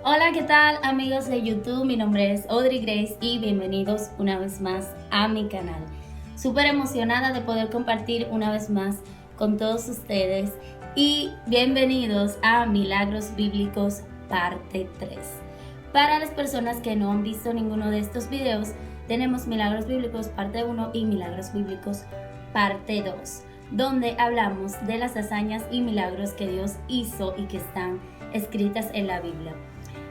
Hola, ¿qué tal amigos de YouTube? Mi nombre es Audrey Grace y bienvenidos una vez más a mi canal. Súper emocionada de poder compartir una vez más con todos ustedes y bienvenidos a Milagros Bíblicos parte 3. Para las personas que no han visto ninguno de estos videos, tenemos Milagros Bíblicos parte 1 y Milagros Bíblicos parte 2, donde hablamos de las hazañas y milagros que Dios hizo y que están escritas en la Biblia.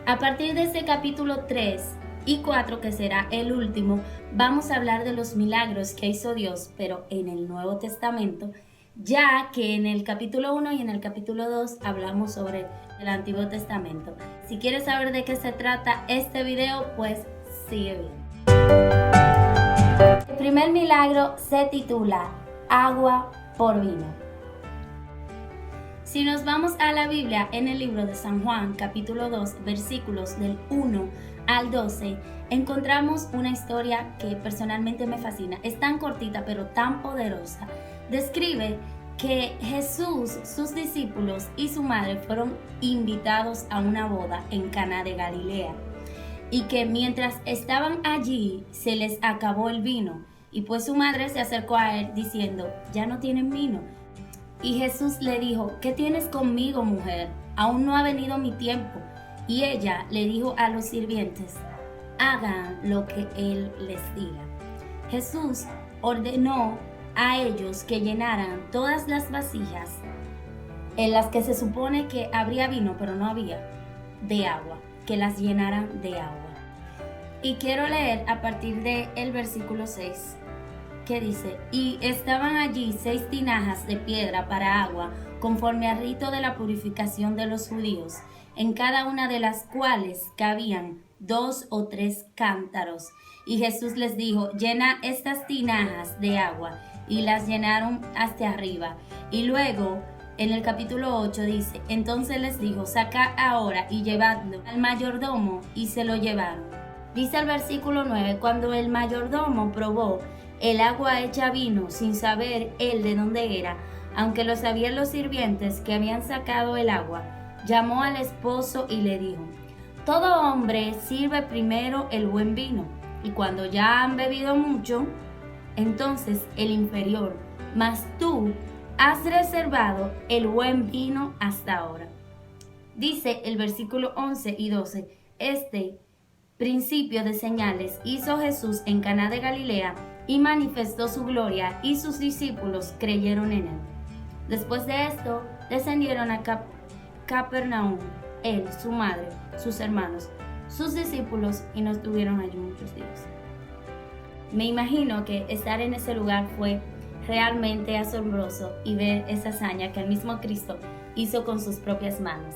A partir de este capítulo 3 y 4, que será el último, vamos a hablar de los milagros que hizo Dios, pero en el Nuevo Testamento, ya que en el capítulo 1 y en el capítulo 2 hablamos sobre el Antiguo Testamento. Si quieres saber de qué se trata este video, pues sigue bien. El primer milagro se titula Agua por vino. Si nos vamos a la Biblia, en el libro de San Juan, capítulo 2, versículos del 1 al 12, encontramos una historia que personalmente me fascina. Es tan cortita, pero tan poderosa. Describe que Jesús, sus discípulos y su madre fueron invitados a una boda en Caná de Galilea. Y que mientras estaban allí, se les acabó el vino. Y pues su madre se acercó a él diciendo, ya no tienen vino. Y Jesús le dijo, ¿qué tienes conmigo, mujer? Aún no ha venido mi tiempo. Y ella le dijo a los sirvientes, hagan lo que él les diga. Jesús ordenó a ellos que llenaran todas las vasijas en las que se supone que habría vino, pero no había, de agua, que las llenaran de agua. Y quiero leer a partir del versículo 6. Que dice, y estaban allí 6 tinajas de piedra para agua, conforme al rito de la purificación de los judíos, en cada una de las cuales cabían 2 o 3 cántaros. Y Jesús les dijo, llena estas tinajas de agua, y las llenaron hasta arriba. Y luego, en el capítulo 8 dice, entonces les dijo, sacad ahora y llevadlo al mayordomo, y se lo llevaron. Dice el versículo 9, cuando el mayordomo probó el agua hecha vino, sin saber él de dónde era, aunque lo sabían los sirvientes que habían sacado el agua, llamó al esposo y le dijo, todo hombre sirve primero el buen vino, y cuando ya han bebido mucho, entonces el inferior, mas tú has reservado el buen vino hasta ahora. Dice el versículo 11 y 12, este principio de señales hizo Jesús en Caná de Galilea, y manifestó su gloria, y sus discípulos creyeron en él. Después de esto, descendieron a Capernaum, él, su madre, sus hermanos, sus discípulos, y no estuvieron allí muchos días. Me imagino que estar en ese lugar fue realmente asombroso y ver esa hazaña que el mismo Cristo hizo con sus propias manos.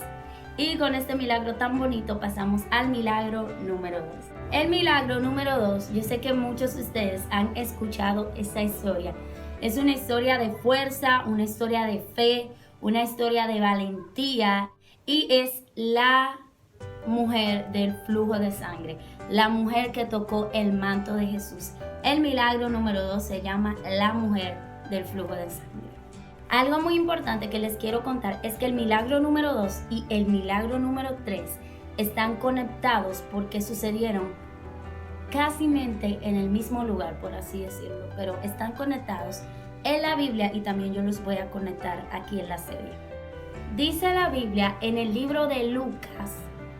Y con este milagro tan bonito pasamos al milagro número 2. El milagro número 2, yo sé que muchos de ustedes han escuchado esta historia. Es una historia de fuerza, una historia de fe, una historia de valentía, y es la mujer del flujo de sangre, la mujer que tocó el manto de Jesús. El milagro número 2 se llama la mujer del flujo de sangre. Algo muy importante que les quiero contar es que el milagro número 2 y el milagro número 3 están conectados porque sucedieron casi en el mismo lugar, por así decirlo, pero están conectados en la Biblia y también yo los voy a conectar aquí en la serie. Dice la Biblia en el libro de Lucas,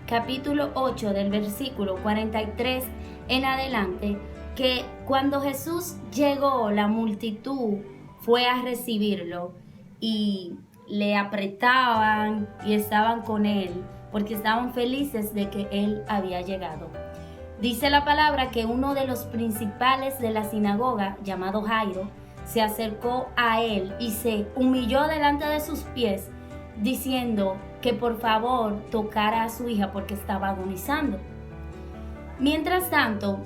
capítulo 8, del versículo 43 en adelante, que cuando Jesús llegó, la multitud fue a recibirlo y le apretaban y estaban con él porque estaban felices de que él había llegado. Dice la palabra que uno de los principales de la sinagoga, llamado Jairo, se acercó a él y se humilló delante de sus pies, diciendo que por favor tocara a su hija porque estaba agonizando. Mientras tanto,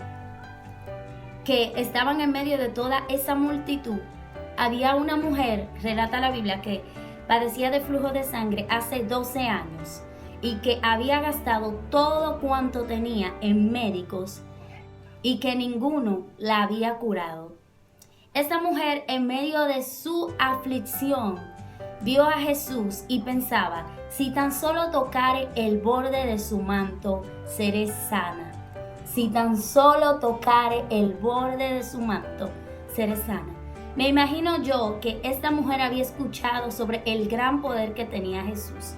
que estaban en medio de toda esa multitud, había una mujer, relata la Biblia, que padecía de flujo de sangre hace 12 años y que había gastado todo cuanto tenía en médicos y que ninguno la había curado. Esta mujer, en medio de su aflicción, vio a Jesús y pensaba, si tan solo tocare el borde de su manto, seré sana. Si tan solo tocare el borde de su manto, seré sana. Me imagino yo que esta mujer había escuchado sobre el gran poder que tenía Jesús,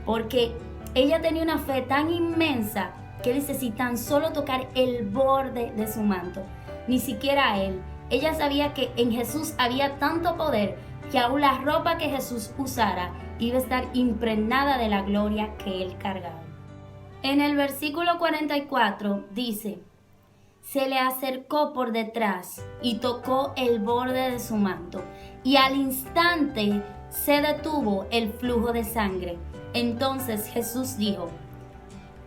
porque ella tenía una fe tan inmensa que dice, si tan solo tocar el borde de su manto, ni siquiera él. Ella sabía que en Jesús había tanto poder que aún la ropa que Jesús usara iba a estar impregnada de la gloria que él cargaba. En el versículo 44 dice, se le acercó por detrás y tocó el borde de su manto, y al instante se detuvo el flujo de sangre. Entonces Jesús dijo,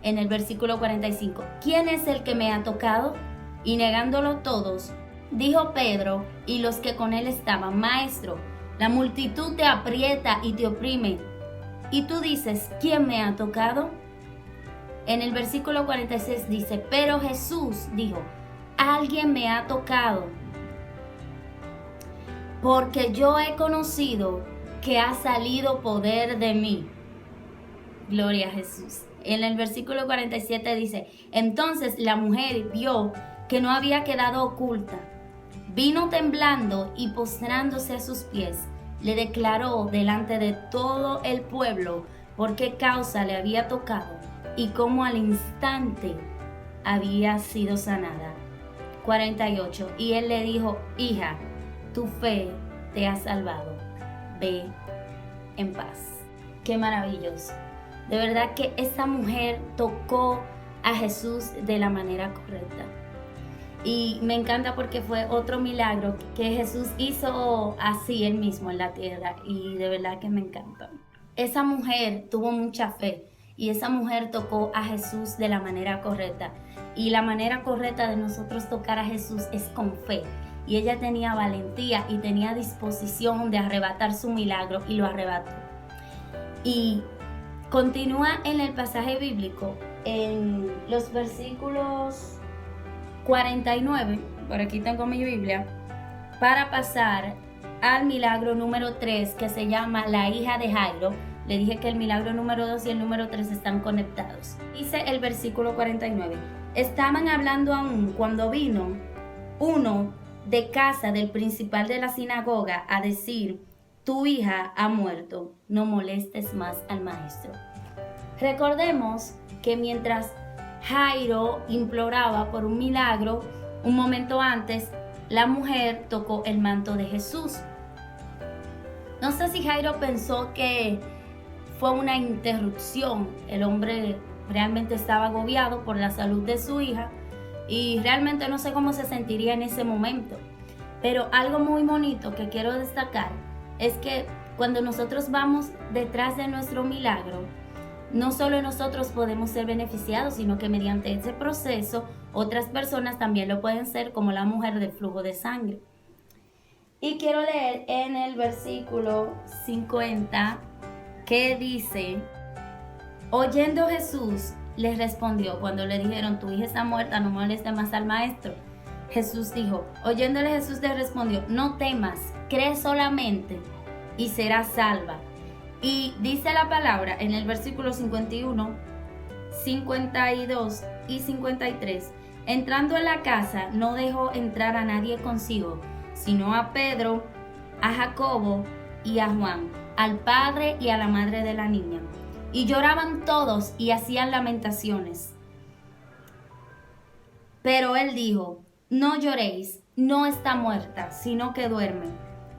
en el versículo 45, ¿quién es el que me ha tocado? Y negándolo todos, dijo Pedro y los que con él estaban, Maestro, la multitud te aprieta y te oprime, y tú dices, ¿quién me ha tocado? En el versículo 46 dice, pero Jesús dijo, alguien me ha tocado, porque yo he conocido que ha salido poder de mí. Gloria a Jesús. En el versículo 47 dice, entonces la mujer vio que no había quedado oculta. Vino temblando y postrándose a sus pies, le declaró delante de todo el pueblo por qué causa le había tocado y cómo al instante había sido sanada. 48. Y él le dijo, hija, tu fe te ha salvado. Ve en paz. Qué maravilloso. De verdad que esta mujer tocó a Jesús de la manera correcta. Y me encanta porque fue otro milagro que Jesús hizo así él mismo en la tierra. Y de verdad que me encanta. Esa mujer tuvo mucha fe y esa mujer tocó a Jesús de la manera correcta. Y la manera correcta de nosotros tocar a Jesús es con fe. Y ella tenía valentía y tenía disposición de arrebatar su milagro y lo arrebató. Y continúa en el pasaje bíblico, en los versículos 49, por aquí tengo mi Biblia, para pasar al milagro número 3 que se llama la hija de Jairo. Le dije que el milagro número 2 y el número 3 están conectados. Dice el versículo 49, estaban hablando aún cuando vino uno de casa del principal de la sinagoga a decir, tu hija ha muerto, no molestes más al maestro. Recordemos que mientras Jairo imploraba por un milagro, un momento antes, la mujer tocó el manto de Jesús. No sé si Jairo pensó que fue una interrupción. El hombre realmente estaba agobiado por la salud de su hija y realmente no sé cómo se sentiría en ese momento. Pero algo muy bonito que quiero destacar es que cuando nosotros vamos detrás de nuestro milagro, no solo nosotros podemos ser beneficiados, sino que mediante ese proceso otras personas también lo pueden ser, como la mujer del flujo de sangre. Y quiero leer en el versículo 50 que dice, oyendo Jesús les respondió, cuando le dijeron, tu hija está muerta, no moleste más al maestro. Jesús dijo, oyéndole Jesús les respondió, no temas, cree solamente y serás salva. Y dice la palabra en el versículo 51, 52 y 53, entrando en la casa no dejó entrar a nadie consigo, sino a Pedro, a Jacobo y a Juan, al padre y a la madre de la niña. Y lloraban todos y hacían lamentaciones. Pero él dijo, no lloréis, no está muerta, sino que duerme.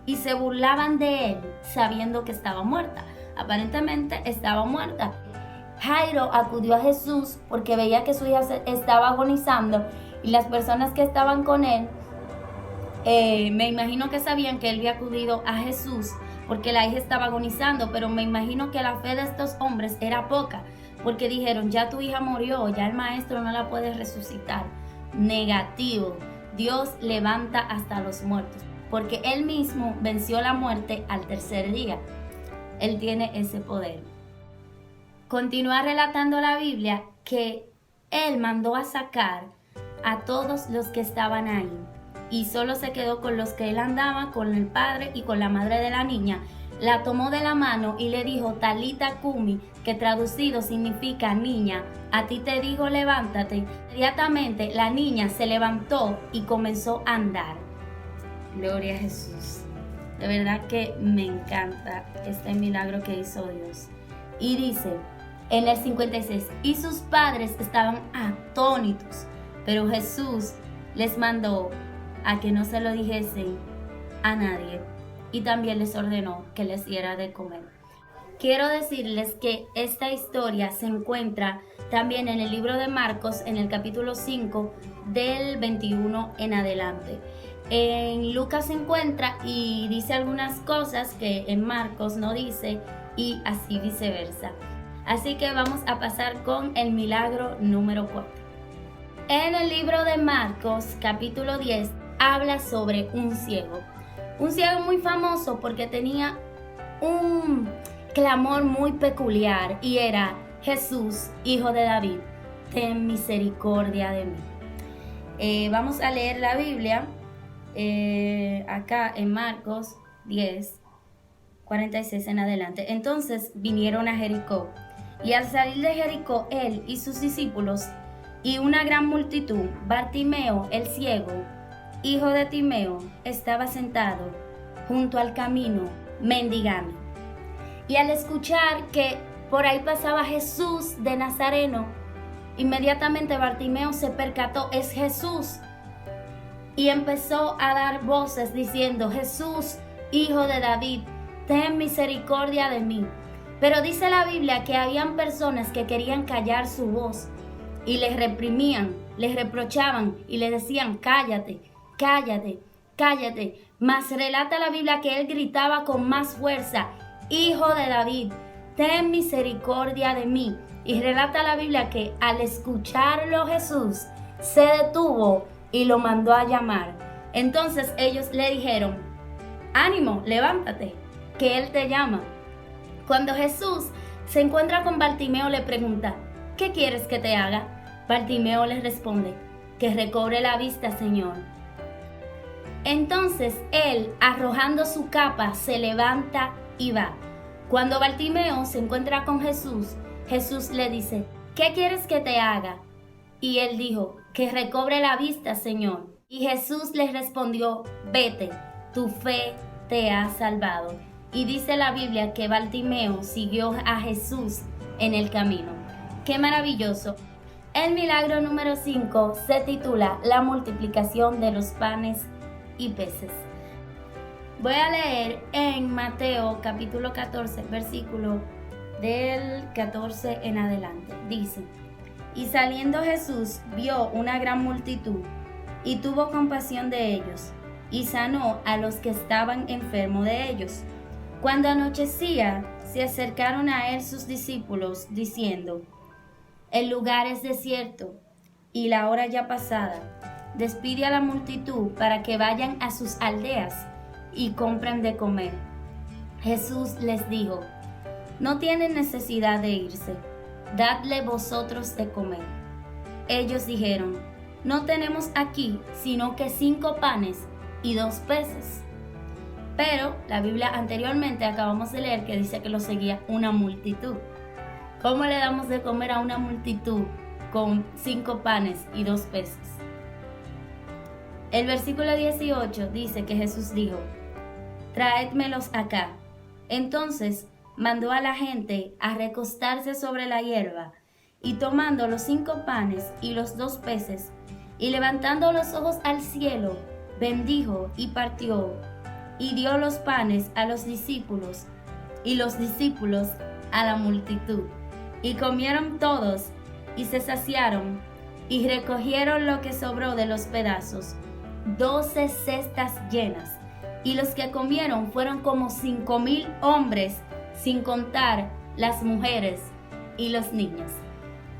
Y se burlaban de él, sabiendo que estaba muerta. Aparentemente estaba muerta. Jairo acudió a Jesús porque veía que su hija estaba agonizando y las personas que estaban con él, me imagino que sabían que él había acudido a Jesús porque la hija estaba agonizando, pero me imagino que la fe de estos hombres era poca, porque dijeron, ya tu hija murió, ya el maestro no la puede resucitar. Negativo, Dios levanta hasta los muertos, porque Él mismo venció la muerte al tercer día. Él tiene ese poder. Continúa relatando la Biblia que Él mandó a sacar a todos los que estaban ahí y solo se quedó con los que Él andaba, con el padre y con la madre de la niña, la tomó de la mano y le dijo, Talita Cumi, que traducido significa niña, a ti te digo levántate. Inmediatamente la niña se levantó y comenzó a andar. Gloria a Jesús. De verdad que me encanta este milagro que hizo Dios. Y dice en el 56, y sus padres estaban atónitos, pero Jesús les mandó a que no se lo dijesen a nadie y también les ordenó que les diera de comer. Quiero decirles que esta historia se encuentra también en el libro de Marcos, en el capítulo 5, del 21 en adelante. En Lucas se encuentra y dice algunas cosas que en Marcos no dice, y así viceversa. Así que vamos a pasar con el milagro número 4. En el libro de Marcos, capítulo 10, habla sobre un ciego. Un ciego muy famoso porque tenía un clamor muy peculiar y era: Jesús, hijo de David, ten misericordia de mí. Vamos a leer la Biblia acá en Marcos 10, 46 en adelante. Entonces vinieron a Jericó, y al salir de Jericó él y sus discípulos y una gran multitud, Bartimeo el ciego, hijo de Timeo, estaba sentado junto al camino mendigando. Y al escuchar que por ahí pasaba Jesús de Nazareno, inmediatamente Bartimeo se percató: es Jesús. Y empezó a dar voces diciendo: Jesús, hijo de David, ten misericordia de mí. Pero dice la Biblia que habían personas que querían callar su voz y les reprimían, les reprochaban y les decían: cállate, cállate, cállate. Mas relata la Biblia que él gritaba con más fuerza: Hijo de David, ten misericordia de mí. Y relata la Biblia que al escucharlo Jesús se detuvo y lo mandó a llamar. Entonces ellos le dijeron: ánimo, levántate, que él te llama. Cuando Jesús se encuentra con Bartimeo, le pregunta: ¿qué quieres que te haga? Bartimeo les responde: que recobre la vista, Señor. Entonces él, arrojando su capa, se levanta y va. Cuando Bartimeo se encuentra con Jesús, Jesús le dice: ¿qué quieres que te haga? Y él dijo: que recobre la vista, Señor. Y Jesús les respondió: vete, tu fe te ha salvado. Y dice la Biblia que Bartimeo siguió a Jesús en el camino. ¡Qué maravilloso! El milagro número 5 se titula La multiplicación de los panes y peces. Voy a leer en Mateo capítulo 14, versículo del 14 en adelante. Dice: y saliendo Jesús vio una gran multitud y tuvo compasión de ellos y sanó a los que estaban enfermos de ellos. Cuando anochecía, se acercaron a él sus discípulos diciendo: el lugar es desierto y la hora ya pasada. Despide a la multitud para que vayan a sus aldeas y compren de comer. Jesús les dijo: no tienen necesidad de irse, dadle vosotros de comer. Ellos dijeron: no tenemos aquí sino que 5 panes y 2 peces. Pero la Biblia anteriormente acabamos de leer que dice que lo seguía una multitud. ¿Cómo le damos de comer a una multitud con 5 panes y 2 peces? El versículo 18 dice que Jesús dijo: traédmelos acá. Entonces mandó a la gente a recostarse sobre la hierba, y tomando los 5 panes y los 2 peces, y levantando los ojos al cielo, bendijo y partió, y dio los panes a los discípulos, y los discípulos a la multitud. Y comieron todos, y se saciaron, y recogieron lo que sobró de los pedazos, 12 cestas llenas. Y los que comieron fueron como 5,000 hombres, sin contar las mujeres y los niños.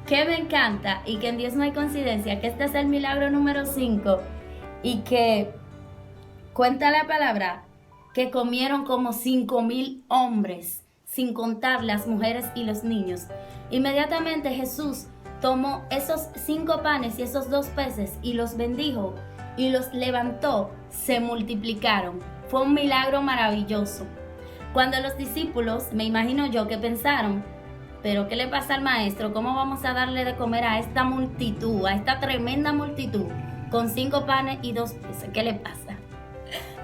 Que me encanta, y que en Dios no hay coincidencia, que este es el milagro número 5, y que cuenta la palabra que comieron como 5,000 hombres, sin contar las mujeres y los niños. Inmediatamente Jesús tomó esos 5 panes y esos 2 peces y los bendijo y los levantó, se multiplicaron. Fue un milagro maravilloso. Cuando los discípulos, me imagino yo, que pensaron, pero ¿qué le pasa al maestro? ¿Cómo vamos a darle de comer a esta multitud, a esta tremenda multitud, con 5 panes y 2 peces? ¿Qué le pasa?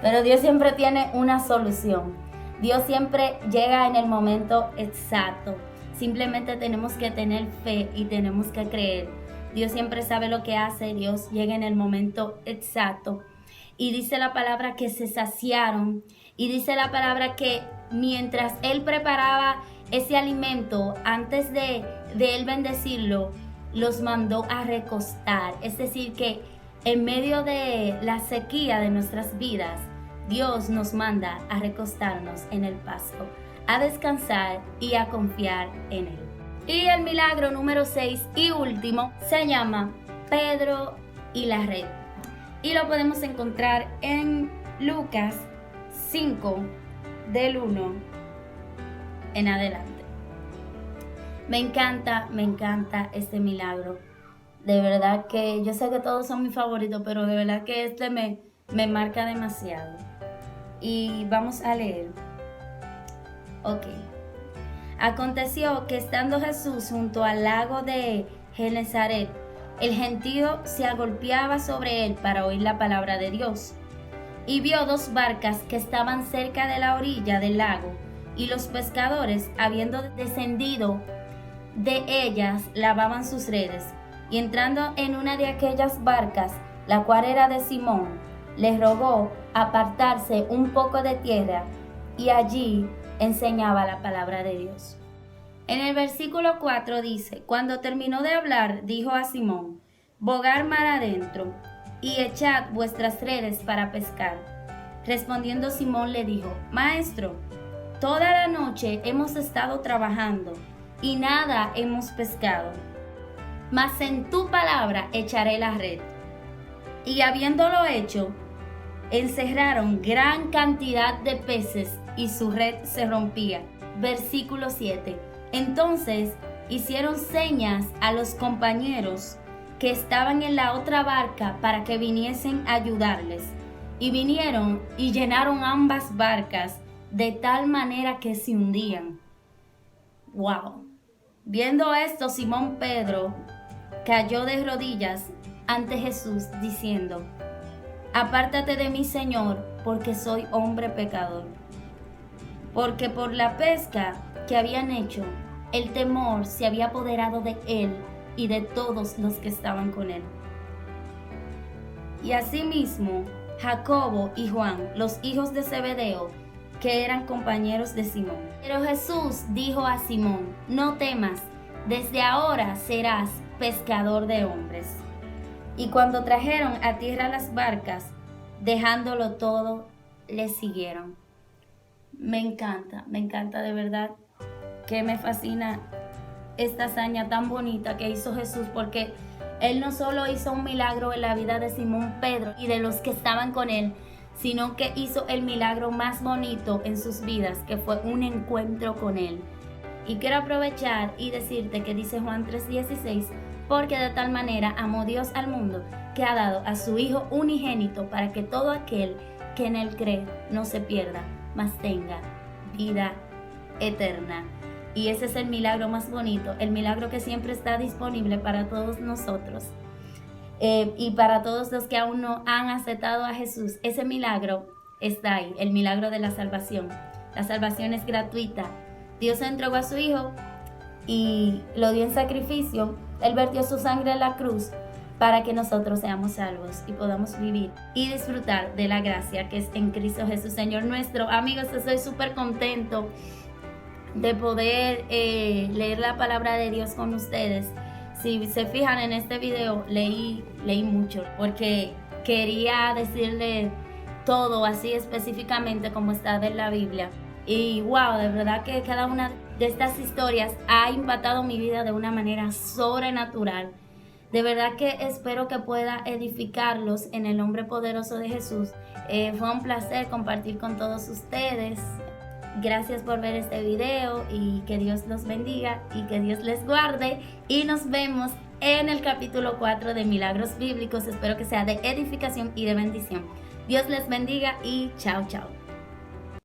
Pero Dios siempre tiene una solución. Dios siempre llega en el momento exacto. Simplemente tenemos que tener fe y tenemos que creer. Dios siempre sabe lo que hace. Dios llega en el momento exacto. Y dice la palabra que se saciaron. Y dice la palabra que mientras Él preparaba ese alimento, antes de Él bendecirlo, los mandó a recostar. Es decir, que en medio de la sequía de nuestras vidas, Dios nos manda a recostarnos en el pasto, a descansar y a confiar en Él. Y el milagro número 6 y último se llama Pedro y la red. Y lo podemos encontrar en Lucas 5, del 1 en adelante. Me encanta este milagro. De verdad que yo sé que todos son mis favoritos, pero de verdad que este me marca demasiado. Y vamos a leer. Ok. Aconteció que estando Jesús junto al lago de Genesaret, el gentío se agolpeaba sobre él para oír la palabra de Dios. Y vio 2 barcas que estaban cerca de la orilla del lago, y los pescadores, habiendo descendido de ellas, lavaban sus redes. Y entrando en una de aquellas barcas, la cual era de Simón, le rogó apartarse un poco de tierra, y allí enseñaba la palabra de Dios. En el versículo 4 dice: cuando terminó de hablar, dijo a Simón: bogad mar adentro, y echad vuestras redes para pescar. Respondiendo Simón le dijo: Maestro, toda la noche hemos estado trabajando, y nada hemos pescado. Mas en tu palabra echaré la red. Y habiéndolo hecho, encerraron gran cantidad de peces, y su red se rompía. Versículo 7. Entonces hicieron señas a los compañeros que estaban en la otra barca para que viniesen a ayudarles. Y vinieron y llenaron ambas barcas de tal manera que se hundían. ¡Wow! Viendo esto, Simón Pedro cayó de rodillas ante Jesús diciendo: apártate de mí, Señor, porque soy hombre pecador. Porque por la pesca que habían hecho, el temor se había apoderado de él y de todos los que estaban con él. Y asimismo, Jacobo y Juan, los hijos de Zebedeo, que eran compañeros de Simón. Pero Jesús dijo a Simón: no temas, desde ahora serás pescador de hombres. Y cuando trajeron a tierra las barcas, dejándolo todo, le siguieron. Me encanta de verdad, que me fascina esta hazaña tan bonita que hizo Jesús, porque Él no solo hizo un milagro en la vida de Simón Pedro y de los que estaban con Él, sino que hizo el milagro más bonito en sus vidas, que fue un encuentro con Él. Y quiero aprovechar y decirte que dice Juan 3:16, porque de tal manera amó Dios al mundo, que ha dado a su Hijo unigénito, para que todo aquel que en Él cree no se pierda, mas tenga vida eterna. Y ese es el milagro más bonito, el milagro que siempre está disponible para todos nosotros. Y para todos los que aún no han aceptado a Jesús, ese milagro está ahí, el milagro de la salvación. La salvación es gratuita. Dios entregó a su Hijo y lo dio en sacrificio. Él vertió su sangre en la cruz para que nosotros seamos salvos y podamos vivir y disfrutar de la gracia que es en Cristo Jesús, Señor nuestro. Amigos, estoy súper contento de poder leer la palabra de Dios con ustedes. Si se fijan en este video, leí mucho, porque quería decirle todo así específicamente como está en la Biblia. Y wow, de verdad que cada una de estas historias ha impactado mi vida de una manera sobrenatural. De verdad que espero que pueda edificarlos en el nombre poderoso de Jesús. Fue un placer compartir con todos ustedes. Gracias por ver este video y que Dios los bendiga y que Dios les guarde. Y nos vemos en el capítulo 4 de Milagros Bíblicos. Espero que sea de edificación y de bendición. Dios les bendiga y chao, chao.